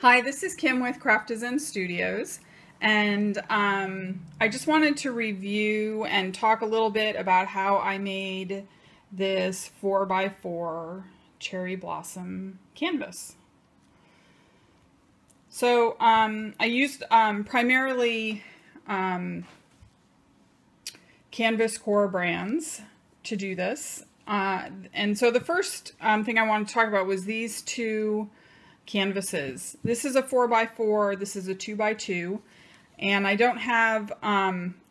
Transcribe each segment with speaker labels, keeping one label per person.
Speaker 1: Hi, this is Kim with Craftizen Studios, and I just wanted to review and talk a little bit about how I made this 4x4 cherry blossom canvas. So I used primarily Canvas Core brands to do this. And so the first thing I want to talk about was these two canvases. This is a 4x4, this is a 2x2, and I don't have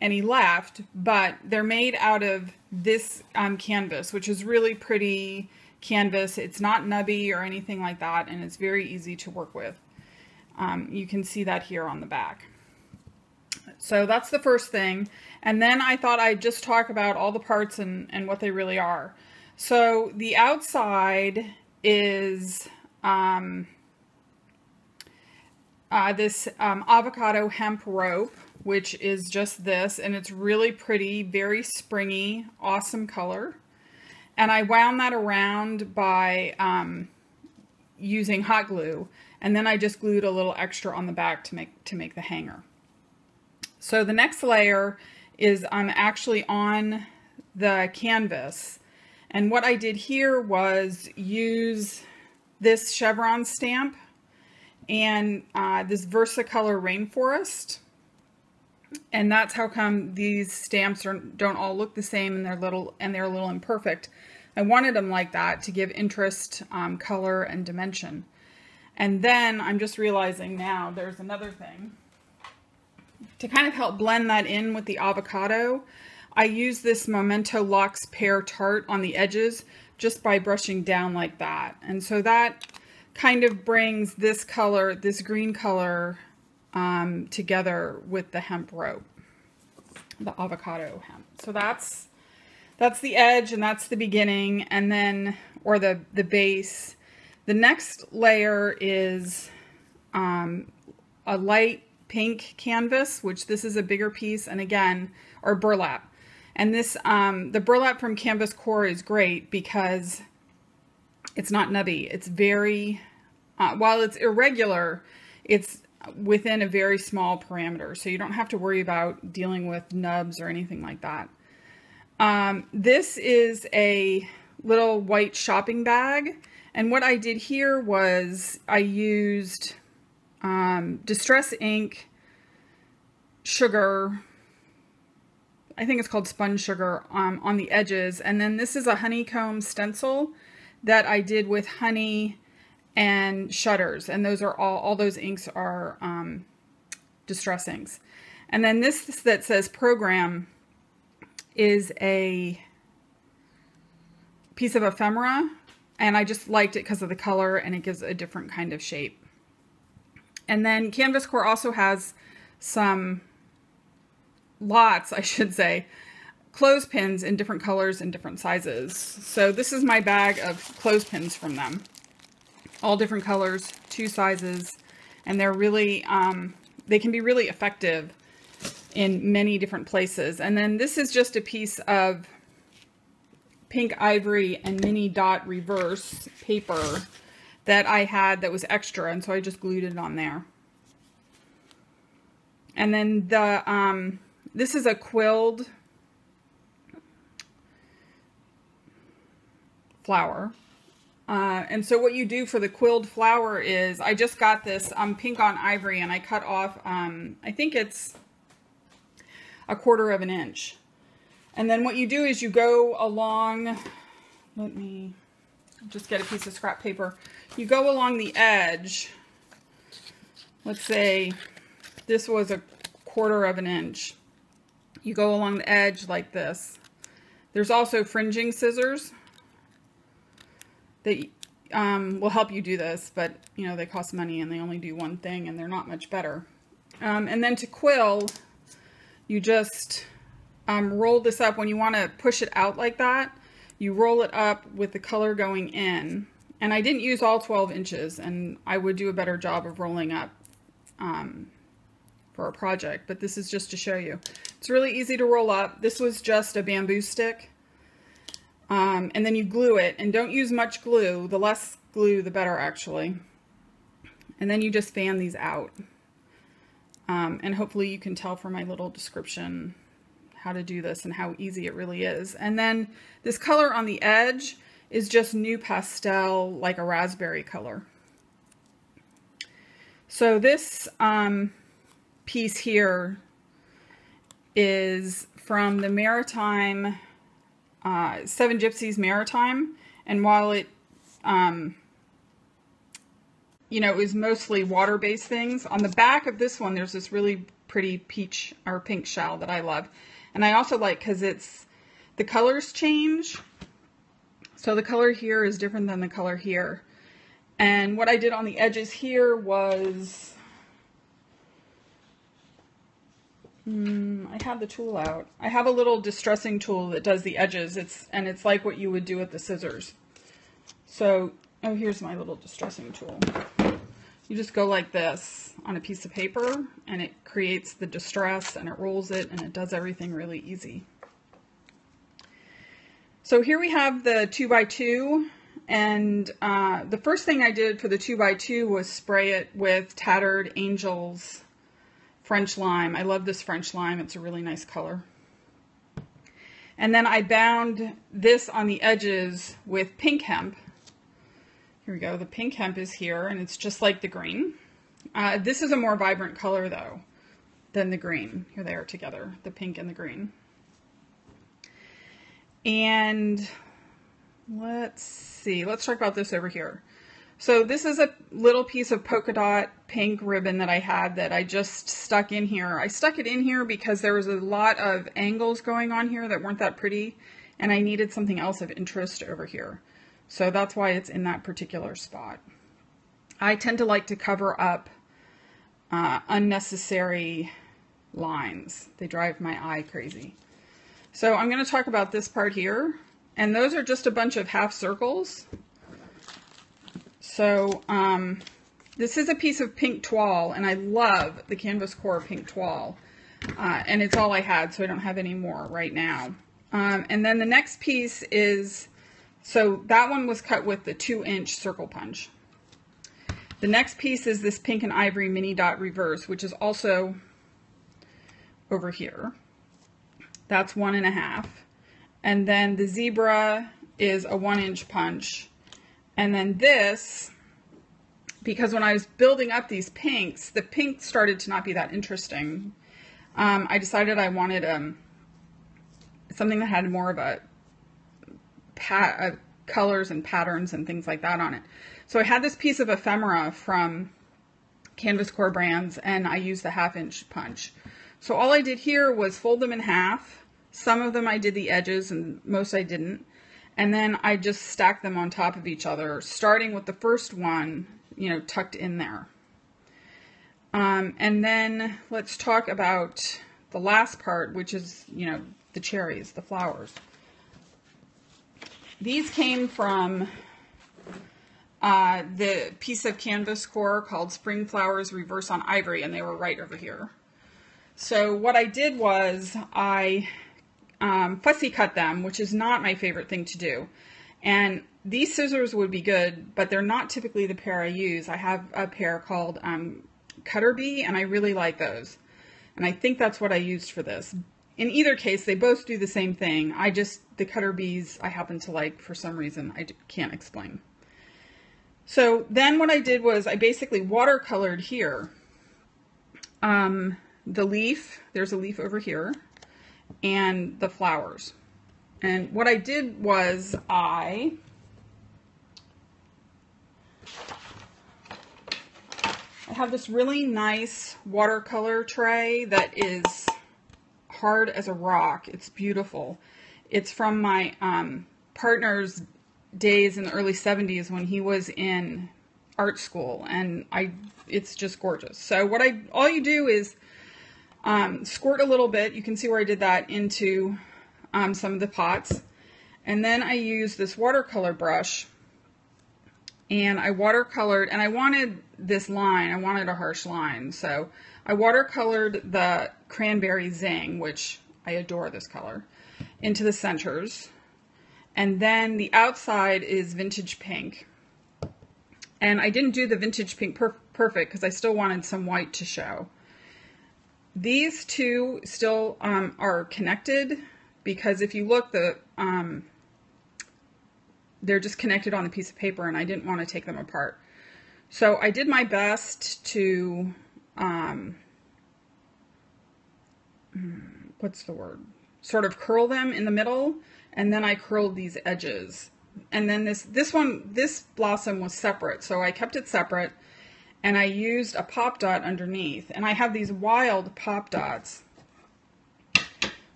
Speaker 1: any left, but they're made out of this canvas, which is really pretty canvas. It's not nubby or anything like that, and it's very easy to work with. You can see that here on the back. So that's the first thing. And then I thought I'd just talk about all the parts and what they really are. So the outside is this avocado hemp rope, which is just this, and it's really pretty, very springy, awesome color. And I wound that around by using hot glue, and then I just glued a little extra on the back to make the hanger. So the next layer is actually on the canvas, and what I did here was use this chevron stamp and this Versacolor Rainforest, and that's how come these stamps don't all look the same, and they're a little imperfect. I wanted them like that to give interest, color, and dimension. And then I'm just realizing now there's another thing. To kind of help blend that in with the avocado, I use this Memento Luxe Pear Tart on the edges just by brushing down like that. And so that kind of brings this color, this green color, together with the hemp rope, the avocado hemp. So that's the edge, and that's the beginning, and then, or the base. The next layer is a light pink canvas, which this is a bigger piece, and again, or burlap. And this, the burlap from Canvas Core is great because it's not nubby. It's very, while it's irregular, it's within a very small parameter, so you don't have to worry about dealing with nubs or anything like that. This is a little white shopping bag, and what I did here was I used Distress ink, sugar, I think it's called sponge sugar, on the edges, and then this is a honeycomb stencil that I did with honey and shutters, and those are all those inks are Distress inks. And then this that says program is a piece of ephemera, and I just liked it because of the color, and it gives a different kind of shape. And then Canvas Core also has lots, I should say, clothespins in different colors and different sizes. So this is my bag of clothespins from them. All different colors, 2 sizes, and they're really, they can be really effective in many different places. And then this is just a piece of pink ivory and mini dot reverse paper that I had that was extra, and so I just glued it on there. And then the this is a quilled flower. And so what you do for the quilled flower is, I just got this pink on ivory, and I cut off, I think it's 1/4 inch. And then what you do is you go along, let me just get a piece of scrap paper. You go along the edge. Let's say this was 1/4 inch. You go along the edge like this. There's also fringing scissors that will help you do this, but you know, they cost money and they only do one thing, and they're not much better. And then to quill, you just roll this up. When you want to push it out like that, you roll it up with the color going in. And I didn't use all 12 inches, and I would do a better job of rolling up for a project, but this is just to show you. It's really easy to roll up. This was just a bamboo stick. And then you glue it, and don't use much glue. The less glue, the better, actually. And then you just fan these out. And hopefully you can tell from my little description how to do this and how easy it really is. And then this color on the edge is just NuPastel, like a raspberry color. So this piece here is from the Maritime, Seven Gypsies Maritime. And while it, you know, is mostly water-based things, on the back of this one, there's this really pretty peach or pink shell that I love. And I also like because it's, the colors change. So the color here is different than the color here. And what I did on the edges here was, I have the tool out. I have a little distressing tool that does the edges. It's like what you would do with the scissors. So, oh, here's my little distressing tool. You just go like this on a piece of paper and it creates the distress and it rolls it and it does everything really easy. So here we have the 2x2, and the first thing I did for the 2x2 was spray it with Tattered Angels French Lime. I love this French Lime. It's a really nice color. And then I bound this on the edges with pink hemp. Here we go. The pink hemp is here, and it's just like the green. This is a more vibrant color, though, than the green. Here they are together, the pink and the green. And let's see, let's talk about this over here. So this is a little piece of polka dot pink ribbon that I had that I just stuck in here. I stuck it in here because there was a lot of angles going on here that weren't that pretty, and I needed something else of interest over here. So that's why it's in that particular spot. I tend to like to cover up unnecessary lines. They drive my eye crazy. So I'm going to talk about this part here, and those are just a bunch of half circles. So this is a piece of pink toile, and I love the Canvas Core pink toile, and it's all I had, so I don't have any more right now. And then the next piece is, so that one was cut with the 2-inch circle punch. The next piece is this Pink and Ivory mini dot reverse, which is also over here. That's 1.5. And then the zebra is a 1-inch punch. And then this, because when I was building up these pinks, the pink started to not be that interesting. I decided I wanted something that had more of a colors and patterns and things like that on it. So I had this piece of ephemera from Canvas Core Brands, and I used the 1/2-inch punch. So all I did here was fold them in half. Some of them I did the edges and most I didn't. And then I just stacked them on top of each other, starting with the first one, you know, tucked in there. And then let's talk about the last part, which is, you know, the cherries, the flowers. These came from the piece of Canvas Core called Spring Flowers Reverse on Ivory, and they were right over here. So what I did was I fussy cut them, which is not my favorite thing to do. And these scissors would be good, but they're not typically the pair I use. I have a pair called Cutter Bee, and I really like those. And I think that's what I used for this. In either case, they both do the same thing. The Cutter Bees I happen to like for some reason. I can't explain. So then what I did was I basically watercolored here. The leaf, there's a leaf over here, and the flowers. And what I did was I have this really nice watercolor tray that is hard as a rock. It's beautiful. It's from my partner's days in the early 70s when he was in art school, and it's just gorgeous. So all you do is squirt a little bit, you can see where I did that, into some of the pots. And then I used this watercolor brush, and I watercolored, and I wanted this line, I wanted a harsh line. So I watercolored the Cranberry Zing, which I adore this color, into the centers. And then the outside is Vintage Pink. And I didn't do the Vintage Pink perfect because I still wanted some white to show. These two still are connected because if you look, they're just connected on the piece of paper and I didn't want to take them apart. So I did my best to, what's the word? Sort of curl them in the middle, and then I curled these edges. And then this blossom was separate, so I kept it separate, and I used a pop dot underneath. And I have these wild pop dots,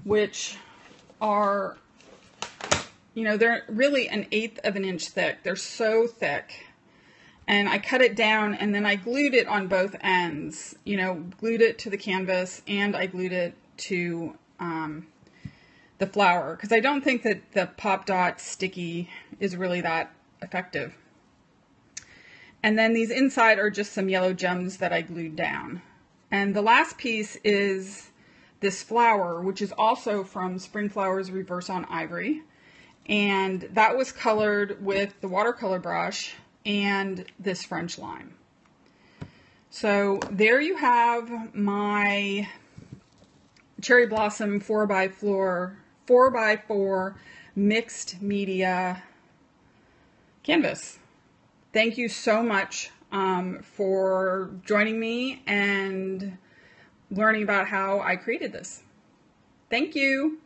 Speaker 1: which are, you know, they're really 1/8 of an inch thick. They're so thick. And I cut it down, and then I glued it on both ends. You know, glued it to the canvas, and I glued it to the flower, because I don't think that the pop dot sticky is really that effective. And then these inside are just some yellow gems that I glued down. And the last piece is this flower, which is also from Spring Flowers Reverse on Ivory. And that was colored with the watercolor brush and this French lime. So there you have my Cherry Blossom 4x4 mixed media canvas. Thank you so much for joining me and learning about how I created this. Thank you.